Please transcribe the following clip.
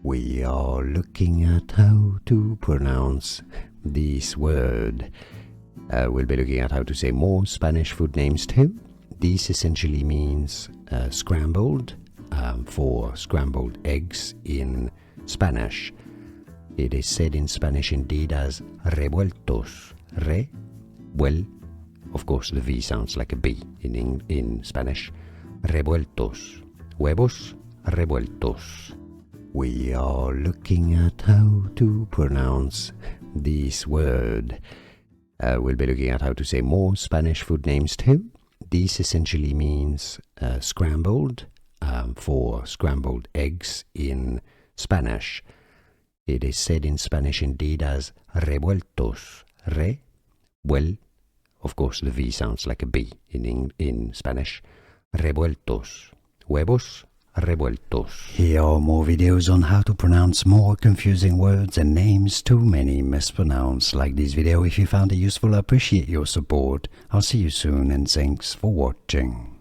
We are looking at how to pronounce this word. We'll be looking at how to say more Spanish food names too. This essentially means scrambled, for scrambled eggs in Spanish. It is said in Spanish indeed as revueltos. Of course the V sounds like a B in Spanish. Revueltos. Huevos revueltos. We are looking at how to pronounce this word. We'll be looking at how to say more Spanish food names too. This essentially means scrambled, for scrambled eggs in Spanish. It is said in Spanish indeed as revueltos. Of course the V sounds like a B in Spanish. Revueltos. Huevos revueltos. Here are more videos on how to pronounce more confusing words and names too many mispronounced. Like this video if you found it useful. I appreciate your support. I'll see you soon and thanks for watching.